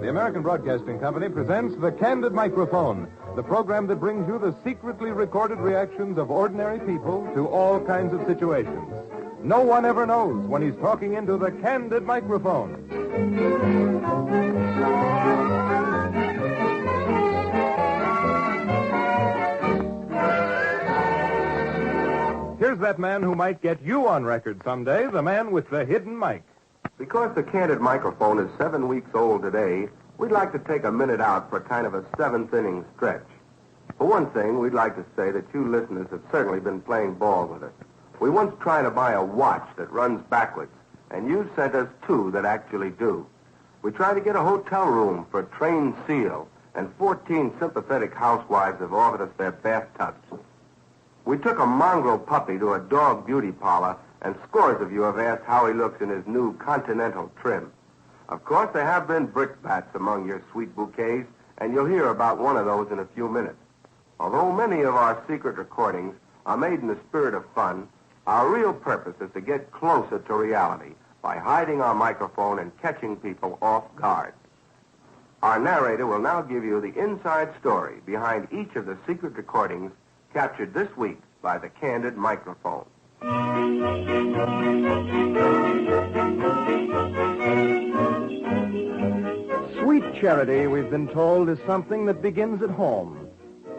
The American Broadcasting Company presents The Candid Microphone, the program that brings you the secretly recorded reactions of ordinary people to all kinds of situations. No one ever knows when he's talking into the Candid Microphone. Here's that man who might get you on record someday, the man with the hidden mic. Because the Candid Microphone is 7 weeks old today, we'd like to take a minute out for kind of a seventh-inning stretch. For one thing, we'd like to say that you listeners have certainly been playing ball with us. We once tried to buy a watch that runs backwards, and you sent us two that actually do. We tried to get a hotel room for a trained seal, and 14 sympathetic housewives have offered us their bathtubs. We took a mongrel puppy to a dog beauty parlor, and scores of you have asked how he looks in his new Continental trim. Of course, there have been brickbats among your sweet bouquets, and you'll hear about one of those in a few minutes. Although many of our secret recordings are made in the spirit of fun, our real purpose is to get closer to reality by hiding our microphone and catching people off guard. Our narrator will now give you the inside story behind each of the secret recordings captured this week by the Candid Microphone. Sweet charity, we've been told, is something that begins at home.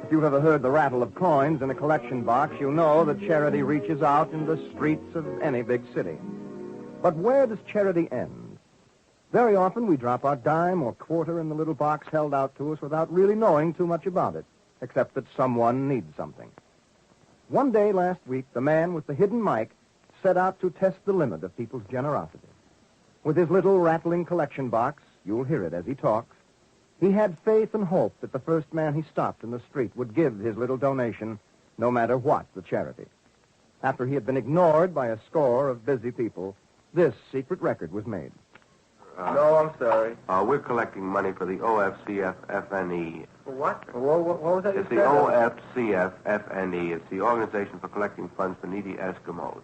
If you've ever heard the rattle of coins in a collection box, you know that charity reaches out in the streets of any big city. But where does charity end? Very often we drop our dime or quarter in the little box held out to us without really knowing too much about it, except that someone needs something. One day last week, the man with the hidden mic set out to test the limit of people's generosity. With his little rattling collection box, you'll hear it as he talks, he had faith and hope that the first man he stopped in the street would give his little donation, no matter what the charity. After he had been ignored by a score of busy people, this secret record was made. No, I'm sorry. We're collecting money for the OSCFFNE. For what? What was that? It's the OSCFFNE. It's the Organization for Collecting Funds for Needy Eskimos.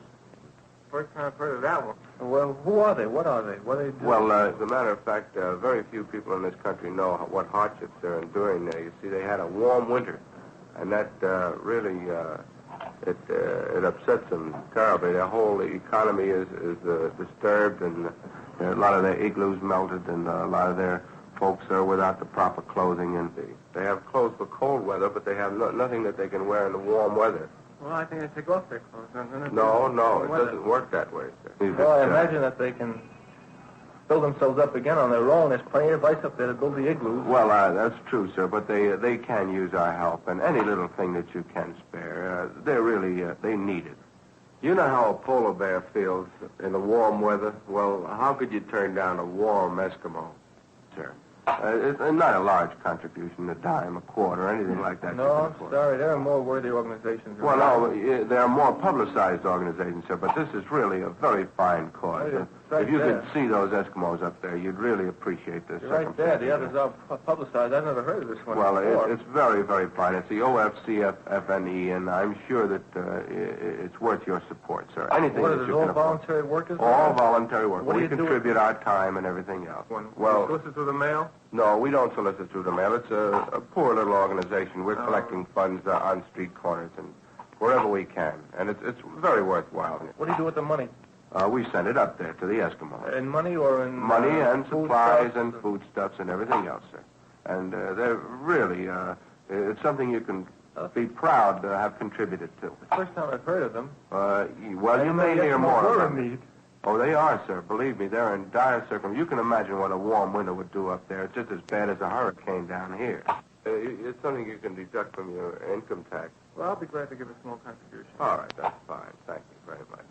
First time I've heard of that one. Well, who are they? What are they? What do they do? Well, as a matter of fact, very few people in this country know what hardships they're enduring there. You see, they had a warm winter, and that really it upsets them terribly. Their whole economy is disturbed, and a lot of their igloos melted, and a lot of their folks are without the proper clothing. And they have clothes for cold weather, but they have nothing that they can wear in the warm weather. Well, I think they take off their clothes. No, it doesn't work that way, sir. Well, I imagine that they can build themselves up again on their own. There's plenty of ice up there to build the igloos. Well, that's true, sir, but they can use our help, and any little thing that you can spare, they need it. You know how a polar bear feels in the warm weather? Well, how could you turn down a warm Eskimo, sir? It's not a large contribution, a dime, a quarter, anything like that. No, I'm sorry. There are more worthy organizations. Well, no, there are more publicized organizations, sir, but this is really a very fine cause. If you could see those Eskimos up there, you'd really appreciate this. You're right there. The others are publicized. I've never heard of this one before. Well, it's very, very fine. It's the OSCFFNE, and I'm sure that it's worth your support, sir. Anything what that is you it, can all voluntary work? All voluntary work. What do you contribute our time and everything else. Well, solicit through the mail? No, we don't solicit through the mail. It's a poor little organization. We're collecting funds on street corners and wherever we can, and it's very worthwhile. What do you do with the money? We send it up there to the Eskimos. In money or in... Money and supplies and foodstuffs and everything else, sir. And they're really, it's something you can be proud to have contributed to. The first time I've heard of them. Well, you may hear more of them. Oh, they are, sir. Believe me, they're in dire circumstances. You can imagine what a warm winter would do up there. It's just as bad as a hurricane down here. It's something you can deduct from your income tax. Well, I'll be glad to give a small contribution. All right, that's fine. Thank you very much.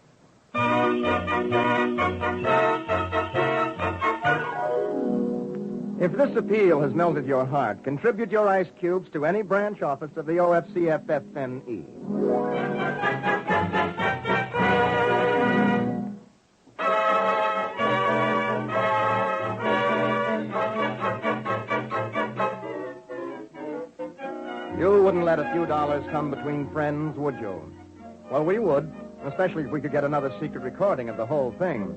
If this appeal has melted your heart, contribute your ice cubes to any branch office of the OSCFFNE. You wouldn't let a few dollars come between friends, would you? Well, we would, especially if we could get another secret recording of the whole thing.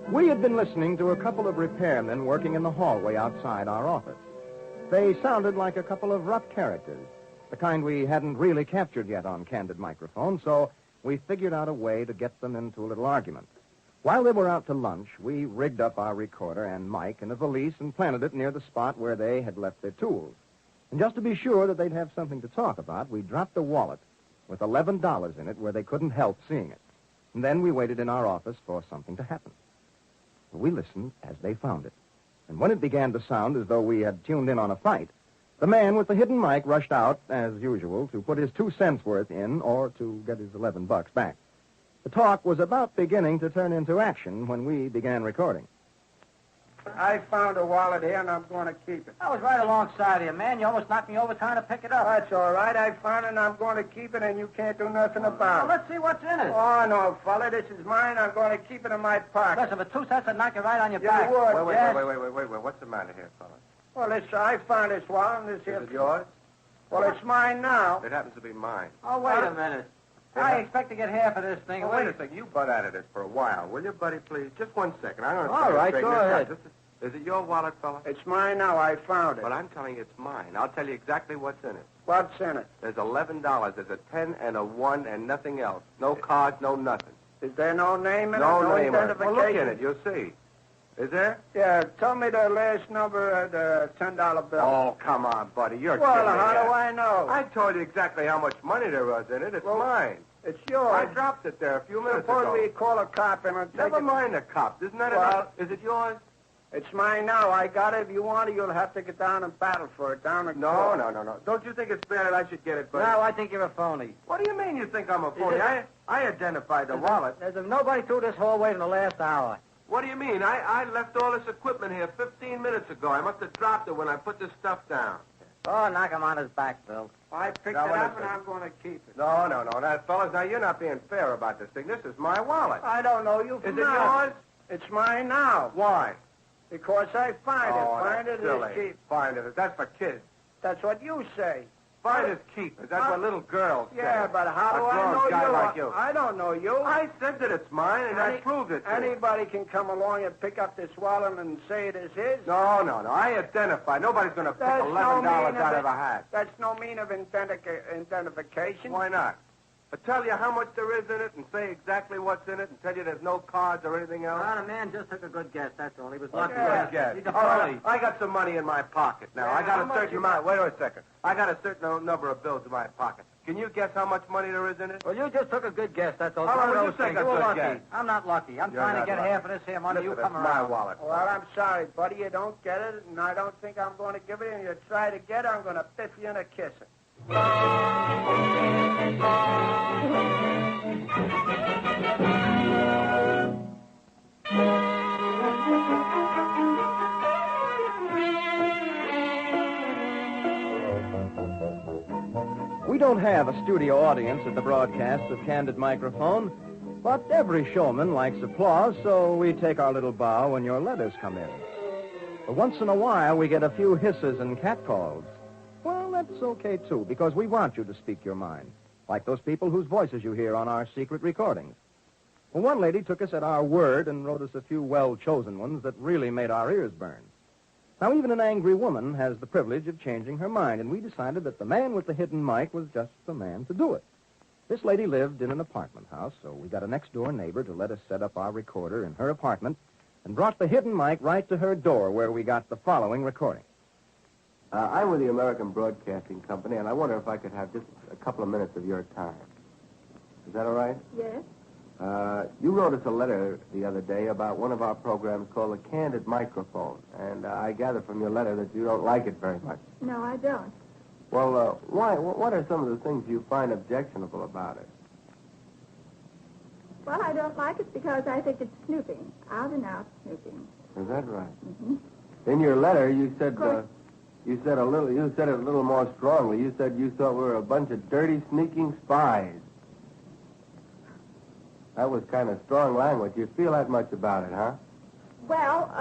We had been listening to a couple of repairmen working in the hallway outside our office. They sounded like a couple of rough characters, the kind we hadn't really captured yet on Candid microphone, so we figured out a way to get them into a little argument. While they were out to lunch, we rigged up our recorder and mic in a valise and planted it near the spot where they had left their tools. And just to be sure that they'd have something to talk about, we dropped a wallet with $11 in it where they couldn't help seeing it. And then we waited in our office for something to happen. We listened as they found it. And when it began to sound as though we had tuned in on a fight, the man with the hidden mic rushed out, as usual, to put his 2 cents worth in or to get his $11 back. The talk was about beginning to turn into action when we began recording. I found a wallet here, and I'm going to keep it. I was right alongside of you, man. You almost knocked me over trying to pick it up. That's all right. I found it, and I'm going to keep it, and you can't do nothing about it. Well, let's see what's in it. Oh, no, fella. This is mine. I'm going to keep it in my pocket. Listen, for 2 cents, I'd knock you right on your Yeah, back. you would. Wait. What's the matter here, fella? Well, I found this wallet, and this here... Is it yours? Well, it's mine now. It happens to be mine. Oh, wait a minute. I expect to get half of this thing. Oh, wait a second. You butt out of this for a while. Will you, buddy, please? Just 1 second. I'm going to All right, go ahead. Is it your wallet, fella? It's mine now. I found it. Well, I'm telling you it's mine. I'll tell you exactly what's in it. What's in it? There's $11. There's a 10 and a 1 and nothing else. No cards, no nothing. Is there no name in it? No name in it. Identification? Well, look in it. You'll see. Is there? Yeah, tell me the last number of the $10 bill. Oh, come on, buddy. You're Well, kidding me. how do I know? I told you exactly how much money there was in it. It's mine. It's yours. I dropped it there a few minutes Suppose ago. we call a cop and take Never it. mind the cops. Isn't that Well- enough? Is it yours? It's mine now. I got it. If you want it, you'll have to get down and battle for it. Down the court. No. Don't you think it's fair that I should get it, buddy? No, I think you're a phony. What do you mean you think I'm a phony? I identified the wallet. There's nobody through this hallway in the last hour. What do you mean? I left all this equipment here 15 minutes ago. I must have dropped it when I put this stuff down. Oh, knock him on his back, Bill. I picked Now, it what up is and it? I'm going to keep it. No. Now, fellas, now you're not being fair about this thing. This is my wallet. I don't know you Is from it now. yours? It's mine now. Why? Because I find it. Find that's it silly. is keep. Find it. That's for kids. That's what you say. Find is keep. That's what little girls say. Yeah, but how do A I grown know guy you? like you. I don't know you. I said that it's mine, and I proved it to you. Anybody can come along and pick up this wallet and say it is his. No. I identified. Nobody's going to pick That's $11 no mean out of of a hat. That's no mean of identification. Why not? I tell you how much there is in it and say exactly what's in it and tell you there's no cards or anything else. Well, the man just took a good guess, that's all. He was lucky. Yeah. Yes. He's a All right, phony. I got some money in my pocket now. Yeah, I got how a much certain you amount. Wait a second. I got a certain number of bills in my pocket. Can you guess how much money there is in it? Well, you just took a good guess, that's all. All right, One of well, those you take things. a You were good lucky. guess. I'm not lucky. I'm You're trying to not get lucky. half of this here money. Listen, You come it's my around. wallet. Well, I'm sorry, buddy. You don't get it, and I don't think I'm going to give it. And you try to get it, I'm going to biff you and a kiss it. We don't have a studio audience at the broadcasts of Candid Microphone, but every showman likes applause, so we take our little bow when your letters come in. But once in a while, we get a few hisses and catcalls. Well, that's okay, too, because we want you to speak your mind, like those people whose voices you hear on our secret recordings. Well, one lady took us at our word and wrote us a few well-chosen ones that really made our ears burn. Now, even an angry woman has the privilege of changing her mind, and we decided that the man with the hidden mic was just the man to do it. This lady lived in an apartment house, so we got a next-door neighbor to let us set up our recorder in her apartment and brought the hidden mic right to her door where we got the following recording. I'm with the American Broadcasting Company, and I wonder if I could have just a couple of minutes of your time. Is that all right? Yes? You wrote us a letter the other day about one of our programs called the Candid Microphone, and I gather from your letter that you don't like it very much. No, I don't. Well, why? What are some of the things you find objectionable about it? Well, I don't like it because I think it's snooping. Out and out snooping. Is that right? Mm-hmm. In your letter, you said course. you said it a little more strongly. You said you thought we were a bunch of dirty, sneaking spies. That was kind of strong language. You feel that much about it, huh? Well,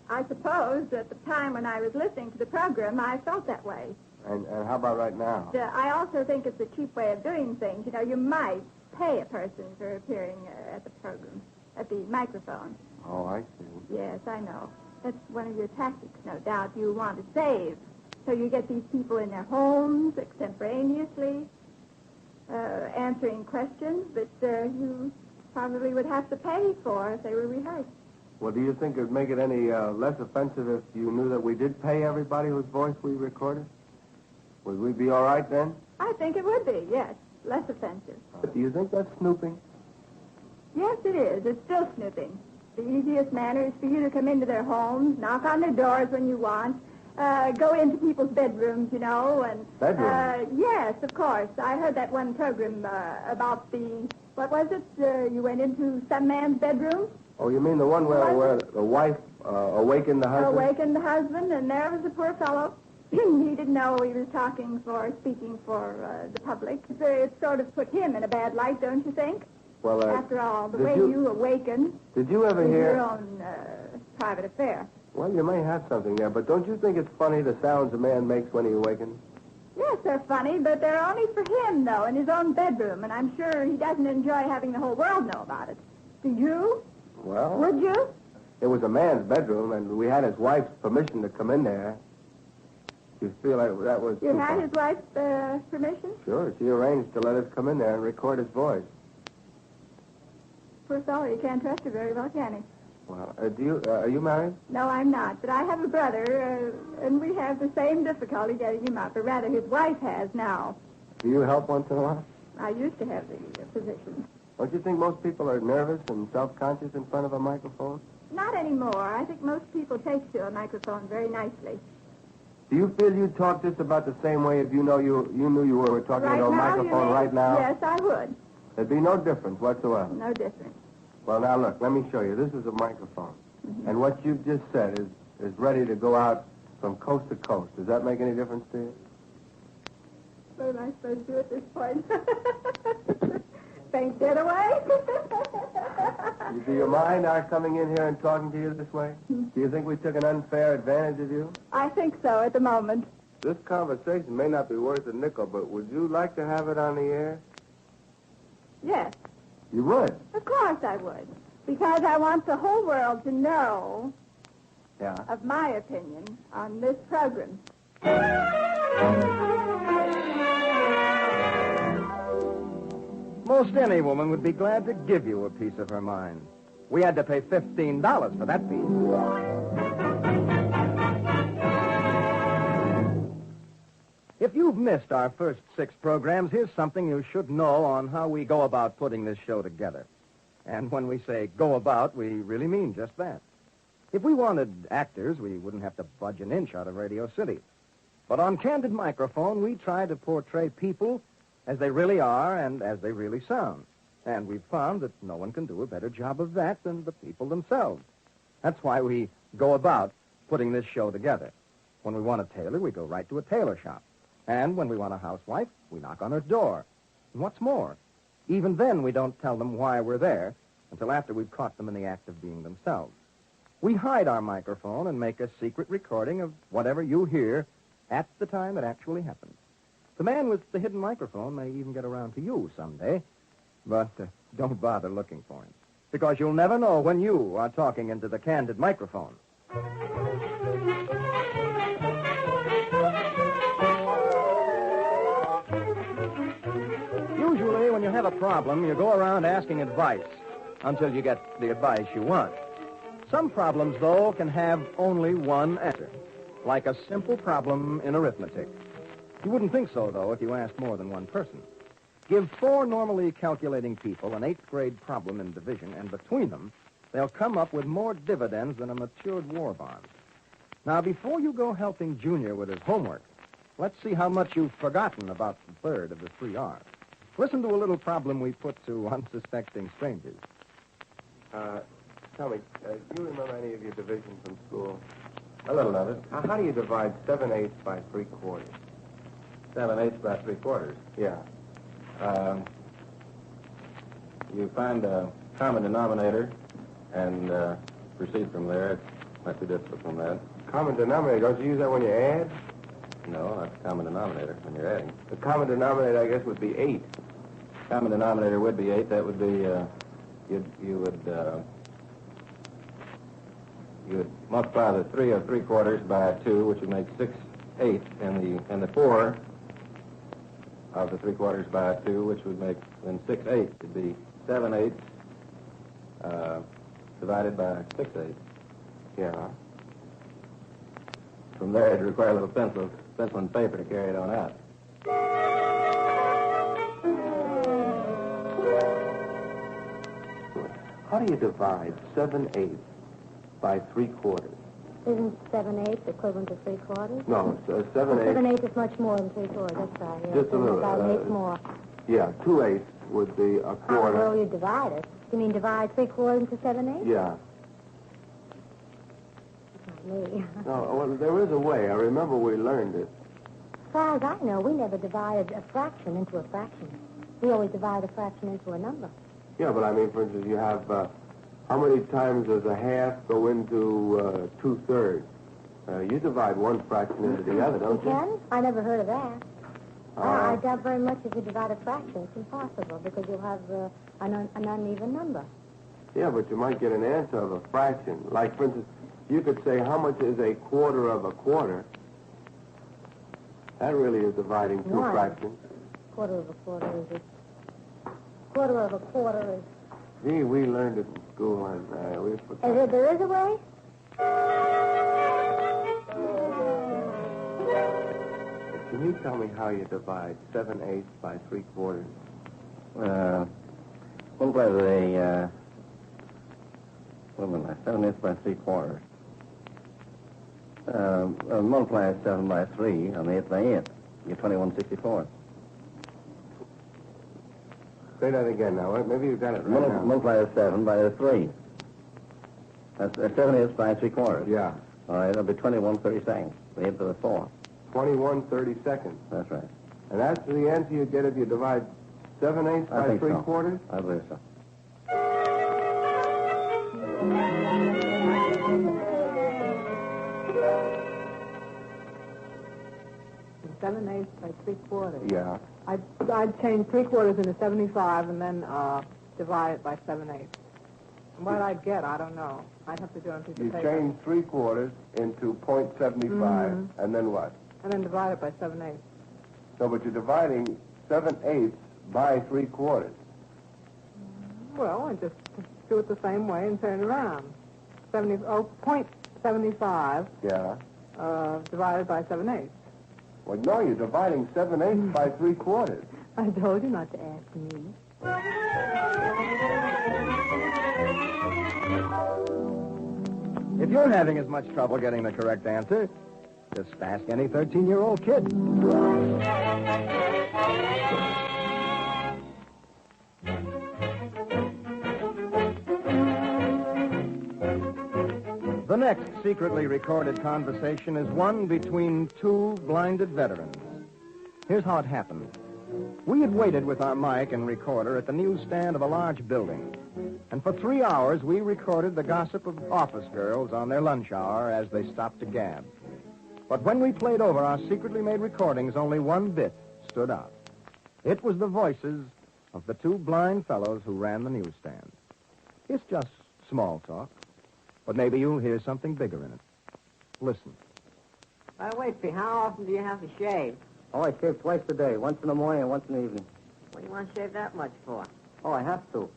I suppose at the time when I was listening to the program, I felt that way. And how about right now? I also think it's a cheap way of doing things. You know, you might pay a person for appearing at the program, at the microphone. Oh, I see. Yes, I know. That's one of your tactics, no doubt. You want to save. So you get these people in their homes extemporaneously, answering questions that you probably would have to pay for if they were rehearsed. Well, do you think it would make it any less offensive if you knew that we did pay everybody whose voice we recorded? Would we be all right then? I think it would be, yes. Less offensive. Do you think that's snooping? Yes, it is. It's still snooping. The easiest manner is for you to come into their homes, knock on their doors when you want, go into people's bedrooms, you know, and... Bedrooms? Yes, of course. I heard that one program about the... What was it? You went into some man's bedroom? Oh, you mean the one where the wife awakened the husband? Awakened the husband, and there was the poor fellow. He didn't know he was speaking for the public. It sort of put him in a bad light, don't you think? Well, After all, the way you awakened Did you ever is hear... your own private affair. Well, you may have something there, but don't you think it's funny the sounds a man makes when he awakens? Yes, they're funny, but they're only for him, though, in his own bedroom, and I'm sure he doesn't enjoy having the whole world know about it. Do you? Well... Would you? It was a man's bedroom, and we had his wife's permission to come in there. You feel like that was... You had his wife's permission? Sure, she arranged to let us come in there and record his voice. Poor fellow, you can't trust her very well, can he? Well, are you married? No, I'm not, but I have a brother, and we have the same difficulty getting him up, or rather his wife has now. Do you help once in a while? I used to have the position. Don't you think most people are nervous and self-conscious in front of a microphone? Not anymore. I think most people take to a microphone very nicely. Do you feel you'd talk just about the same way if you knew you were talking Right into a now, microphone right now? Yes, I would. There'd be no difference whatsoever. No difference. Well, now, look, let me show you. This is a microphone. Mm-hmm. And what you've just said is ready to go out from coast to coast. Does that make any difference to you? What am I supposed to do at this point? Faint dead away? Do you mind our coming in here and talking to you this way? Do you think we took an unfair advantage of you? I think so at the moment. This conversation may not be worth a nickel, but would you like to have it on the air? Yes. You would? Of course I would. Because I want the whole world to know of my opinion on this program. Most any woman would be glad to give you a piece of her mind. We had to pay $15 for that piece. If you've missed our first 6 programs, here's something you should know on how we go about putting this show together. And when we say go about, we really mean just that. If we wanted actors, we wouldn't have to budge an inch out of Radio City. But on Candid Microphone, we try to portray people as they really are and as they really sound. And we've found that no one can do a better job of that than the people themselves. That's why we go about putting this show together. When we want a tailor, we go right to a tailor shop. And when we want a housewife, we knock on her door. And what's more, even then we don't tell them why we're there until after we've caught them in the act of being themselves. We hide our microphone and make a secret recording of whatever you hear at the time it actually happens. The man with the hidden microphone may even get around to you someday, but don't bother looking for him, because you'll never know when you are talking into the Candid microphone. Usually, when you have a problem, you go around asking advice until you get the advice you want. Some problems, though, can have only one answer, like a simple problem in arithmetic. You wouldn't think so, though, if you asked more than one person. Give 4 normally calculating people an 8th grade problem in division, and between them, they'll come up with more dividends than a matured war bond. Now, before you go helping Junior with his homework, let's see how much you've forgotten about the third of the 3 R's. Listen to a little problem we put to unsuspecting strangers. Tell me, do you remember any of your division from school? A little of it. How do you divide 7/8 by 3/4? 7/8 by 3/4. Yeah. You find a common denominator and proceed from there. It's not too difficult from that. Common denominator. Don't you use that when you add? No, that's the common denominator when you're adding. The common denominator, I guess, would be 8. Common denominator would be 8. That would be, you would multiply the 3 of 3/4 by 2, which would make 6/8, and the 4 of the 3/4 by 2, which would make then 6/8. It'd be 7/8 divided by 6/8. Yeah. From there, it'd require a little pencil and paper to carry it on out. How do you divide 7/8 by 3/4? Isn't 7/8 equivalent to 3/4? No, 7/8. 7/8 is much more than 3/4. That's right. Yeah. Just a little. About an eighth more. Yeah, 2/8 would be a quarter. Well, you divide it. You mean divide 3/4 into 7/8? Yeah. Not me. No, well, there is a way. I remember we learned it. As far as I know, we never divided a fraction into a fraction. We always divide a fraction into a number. Yeah, but I mean, for instance, you have how many times does a half go into 2/3? You divide one fraction into the other, don't you? You can? I never heard of that. Ah. I doubt very much if you divide a fraction. It's impossible because you'll have an uneven number. Yeah, but you might get an answer of a fraction. Like, for instance, you could say, how much is a quarter of a quarter? That really is dividing two fractions. Quarter of a quarter is it? Quarter of a quarter is... Gee, we learned it in school, and we forgot. There is a way? Can you tell me how you divide 7/8 by 3/4? Multiply the, 7/8 by 3/4. Multiply 7 by 3 on the 8 by 8. You get 21/64. Say that again now. Maybe you got it right now. Multiply the 7 by the 3. That's 7/8 by 3/4. Yeah. All right, that'll be 21/32. The 8 to the 4. 21/32. That's right. And that's the answer you get if you divide 7/8 by 3/4? I believe so. 7/8 by 3/4. Yeah. I'd change 3/4 into 75 and then divide it by 7/8. And what I'd get, I don't know. I'd have to do it on piece of You paper. change 3/4 into 0.75, and then what? And then divide it by 7/8. No, but you're dividing 7/8 by 3/4. Well, I just do it the same way and turn it around. 0.75 Yeah. divided by 7/8. Well, no, you're dividing 7/8 by 3/4. I told you not to ask me. If you're having as much trouble getting the correct answer, just ask any 13-year-old kid. The next secretly recorded conversation is one between two blinded veterans. Here's how it happened. We had waited with our mic and recorder at the newsstand of a large building. And for 3 hours, we recorded the gossip of office girls on their lunch hour as they stopped to gab. But when we played over our secretly made recordings, only one bit stood out. It was the voices of the two blind fellows who ran the newsstand. It's just small talk, but maybe you'll hear something bigger in it. Listen. By the way, P, how often do you have to shave? Oh, I shave twice a day, once in the morning and once in the evening. What do you want to shave that much for? Oh, I have to.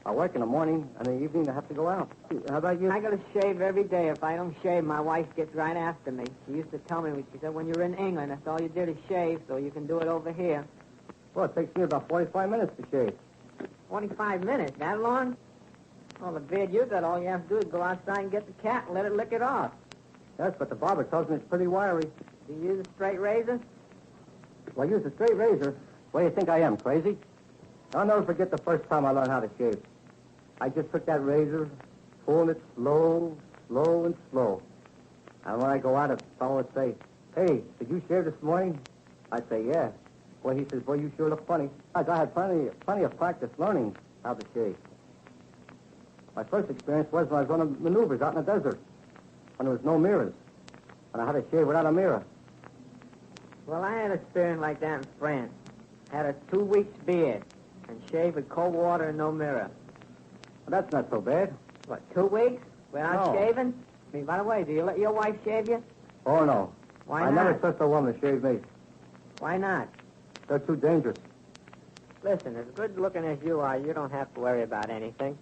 I work in the morning, and in the evening I have to go out. How about you? I got to shave every day. If I don't shave, my wife gets right after me. She used to tell me, she said, when you're in England, that's all you did is shave, so you can do it over here. Well, it takes me about 45 minutes to shave. 45 minutes? That long? Well, the beard you got, all you have to do is go outside and get the cat and let it lick it off. Yes, but the barber tells me it's pretty wiry. Do you use a straight razor? Well, I use a straight razor. What do you think I am, crazy? I'll never forget the first time I learned how to shave. I just took that razor, pulling it slow, and slow. And when I go out, a fellow would say, "Hey, did you shave this morning?" I'd say, "Yeah." Well, he says, "Well, you sure look funny." I had plenty of practice learning how to shave. My first experience was when I was on maneuvers out in the desert, when there was no mirrors, and I had to shave without a mirror. Well, I had experience like that in France. Had a 2 weeks beard and shaved with cold water and no mirror. Well, that's not so bad. What, 2 weeks? Without No. shaving? I mean, by the way, do you let your wife shave you? Oh, no. Why I not? never trust a woman to shave me. Why not? They're too dangerous. Listen, as good looking as you are, you don't have to worry about anything.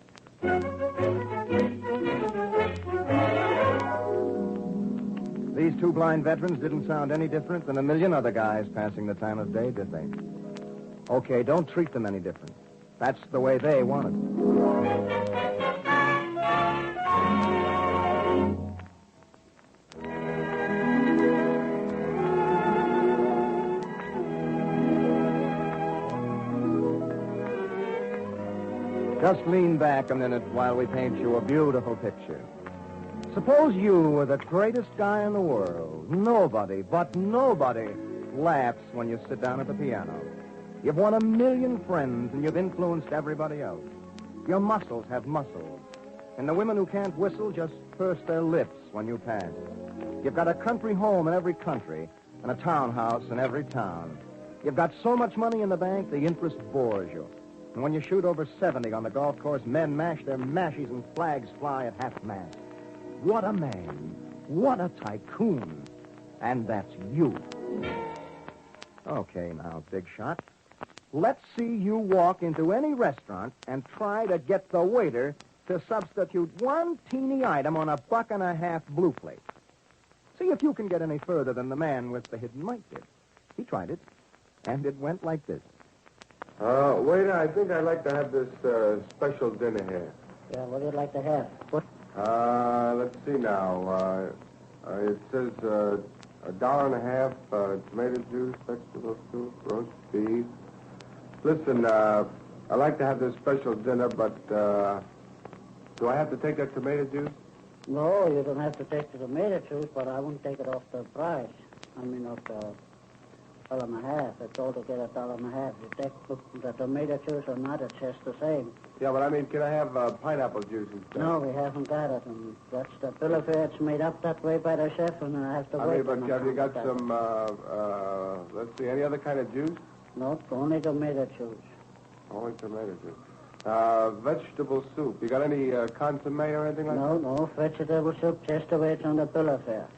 These two blind veterans didn't sound any different than a million other guys passing the time of day, did they? Okay, don't treat them any different. That's the way they want it. Just lean back a minute while we paint you a beautiful picture. Suppose you were the greatest guy in the world. Nobody, but nobody, laughs when you sit down at the piano. You've won 1 million friends, and you've influenced everybody else. Your muscles have muscles, and the women who can't whistle just purse their lips when you pass. You've got a country home in every country and a townhouse in every town. You've got so much money in the bank, the interest bores you. And when you shoot over 70 on the golf course, men mash their mashies and flags fly at half-mast. What a man. What a tycoon. And that's you. Okay, now, big shot. Let's see you walk into any restaurant and try to get the waiter to substitute one teeny item on a $1.50 blue plate. See if you can get any further than the man with the hidden mic did. He tried it, and it went like this. Waiter, I think I'd like to have this special dinner here. Yeah, what do you like to have? What? Let's see now. It says $1.50, tomato juice, vegetable soup, roast beef. Listen, I'd like to have this special dinner, but do I have to take that tomato juice? No, you don't have to take the tomato juice, but I won't take it off the price. I mean, off the $1.50. It's altogether $1.50. You take the tomato juice or not, it's just the same. Yeah, but I mean, can I have pineapple juice instead? No, we haven't got it. And that's the bill of fare. It's made up that way by the chef, and I have to wait. But have you got some, let's see, any other kind of juice? No, only tomato juice. Only tomato juice. Vegetable soup. You got any consomme or anything like that? No, vegetable soup, just the way it's on the bill of fare.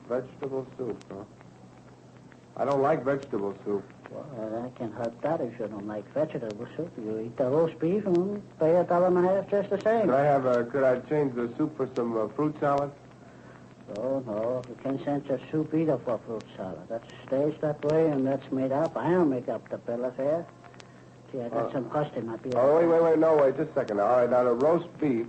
Vegetable soup, huh? I don't like vegetable soup. Well, I can help that if you don't like vegetable soup. You eat the roast beef and pay $1.50 just the same. Could I change the soup for some fruit salad? Oh, no, you can send your soup either for fruit salad. That stays that way, and that's made up. I don't make up the bill of fare. See, I got some custom up here. Wait, just a second. All right, now the roast beef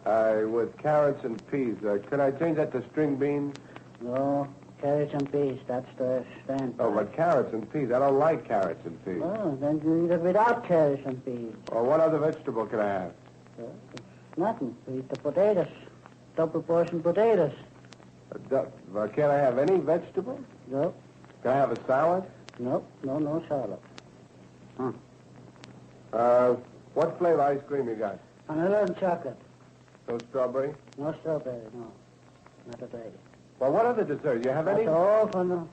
with carrots and peas. Can I change that to string beans? No, carrots and peas. That's the standard. Oh, but carrots and peas. I don't like carrots and peas. Oh, then you eat it without carrots and peas. Or what other vegetable can I have? It's nothing. You eat the potatoes. Double portion potatoes. Can't I have any vegetable? No. Can I have a salad? No salad. What flavor ice cream you got? Vanilla and chocolate. No strawberry? No strawberry, no. Not today. Well, what other dessert? Do you have any? That's all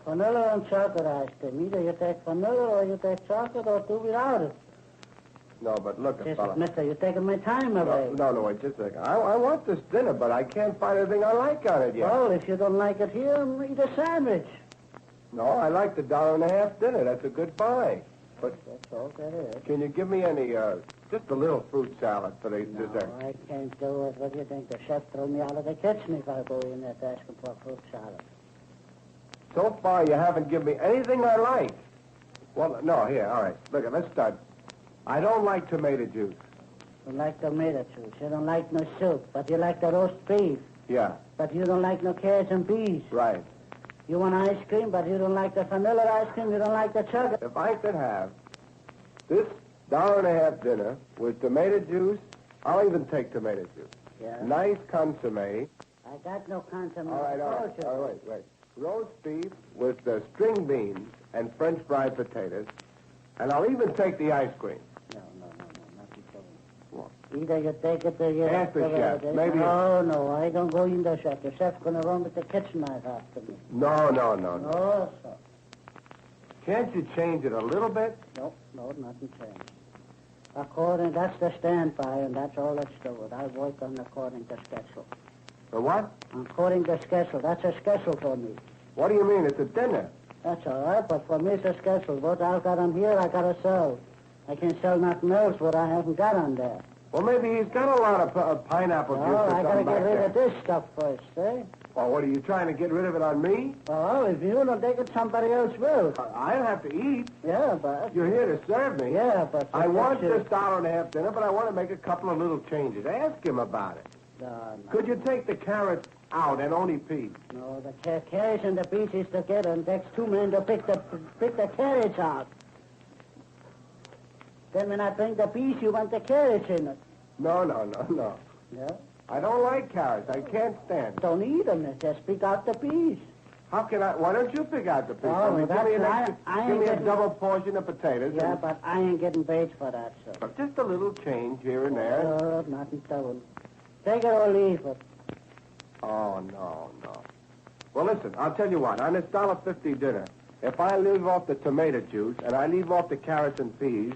vanilla and chocolate ice cream. Either you take vanilla or you take chocolate or do without it. No, but look, fella. Mister, you're taking my time away. No, wait, just a second. I want this dinner, but I can't find anything I like on it yet. Well, if you don't like it here, eat a sandwich. No, I like the $1.50 dinner. That's a good buy. But that's all that is. Can you give me any, just a little fruit salad for the dessert? No, I can't do it. What do you think? The chef threw me out of the kitchen if I go in there to ask him for fruit salad. So far, you haven't given me anything I like. Well, no, here, all right. Look, let's start. I don't like tomato juice. You like tomato juice. You don't like no soup, but you like the roast beef. Yeah. But you don't like no carrots and peas. Right. You want ice cream, but you don't like the vanilla ice cream. You don't like the chocolate. If I could have this $1.50 dinner with tomato juice, I'll even take tomato juice. Yeah. Nice consomme. I got no consomme. All right, wait. Roast beef with string beans and French fried potatoes, and I'll even take the ice cream. No, not before. for? Either you take it or you Ask the chef. Maybe. No, I don't go in the chef. The chef's going to run with the kitchen knife after me. No. No, sir. Can't you change it a little bit? No, nothing changed. That's the standby, and that's all that's to it. I work on according to schedule. The what? According to schedule. That's a schedule for me. What do you mean? It's a dinner. That's all right, but for me it's a schedule. What I've got on here, I got to sell. I can't sell nothing else what I haven't got on there. Well, maybe he's got a lot of pineapple juice or I got to something get back rid there. of this stuff first, eh? Well, what are you trying to get rid of it on me? Oh, if you don't take it, somebody else will. I'll have to eat. Yeah, but... You're here to serve me. Yeah, but... I want this $1.50 dinner, but I want to make a couple of little changes. Ask him about it. No. Could you take the carrots out and only peas? No, the carrots and the peas is together, and takes 2 men to pick the carrots out. Then when I bring the peas, you want the carrots in it. No. Yeah? I don't like carrots. I can't stand them. Don't eat them. Just pick out the peas. How can I? Why don't you pick out the peas? Oh, give me, give me a getting... double portion of potatoes. Yeah, but I ain't getting paid for that, sir. But just a little change here and there. Oh, nothing doing. Take it or leave it. Oh, no. Well, listen, I'll tell you what. On this $1.50 dinner, if I leave off the tomato juice and I leave off the carrots and peas,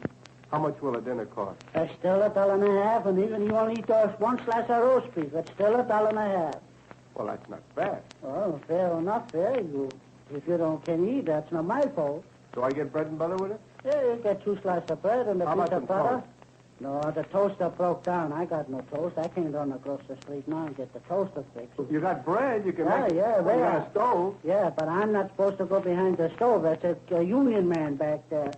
how much will a dinner cost? It's still $1.50, and even you only eat those 1 slice of roast beef, it's still $1.50. Well, that's not bad. Oh, fair or not fair. If you can eat, that's not my fault. Do I get bread and butter with it? Yeah, you get 2 slices of bread and a How piece about of some butter. toast? No, the toaster broke down. I got no toast. I can't run across the street now and get the toaster fixed. You got bread, you can make it. Yeah, well, you got a stove. Yeah, but I'm not supposed to go behind the stove. That's a union man back there.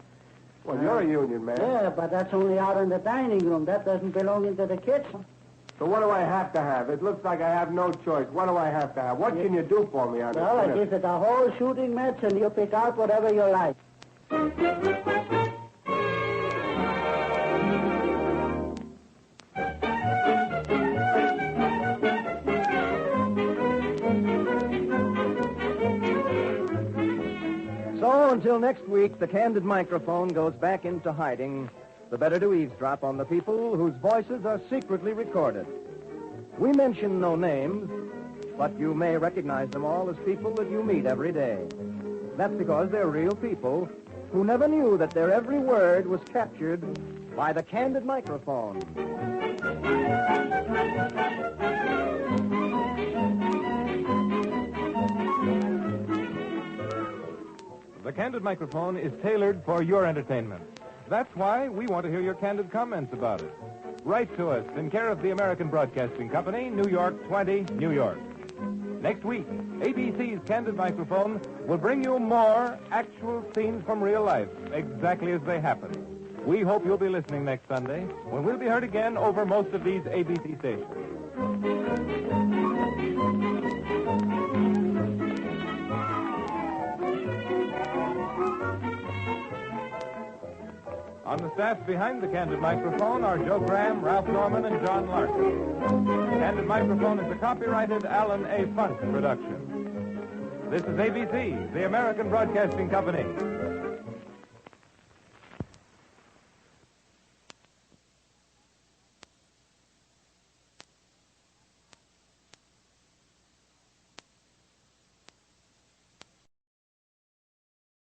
Well, you're a union man. Yeah, but that's only out in the dining room. That doesn't belong into the kitchen. So what do I have to have? It looks like I have no choice. What do I have to have? What can you do for me on this Well, I dinner? give it a whole shooting match, and you pick out whatever you like. So, until next week, the Candid microphone goes back into hiding, the better to eavesdrop on the people whose voices are secretly recorded. We mention no names, but you may recognize them all as people that you meet every day. That's because they're real people who never knew that their every word was captured by the Candid microphone. The Candid microphone is tailored for your entertainment. That's why we want to hear your candid comments about it. Write to us in care of the American Broadcasting Company, New York 20, New York. Next week, ABC's Candid microphone will bring you more actual scenes from real life, exactly as they happen. We hope you'll be listening next Sunday, when we'll be heard again over most of these ABC stations. On the staff behind the Candid microphone are Joe Graham, Ralph Norman, and John Larkin. Candid microphone is a copyrighted Alan A. Funk production. This is ABC, the American Broadcasting Company.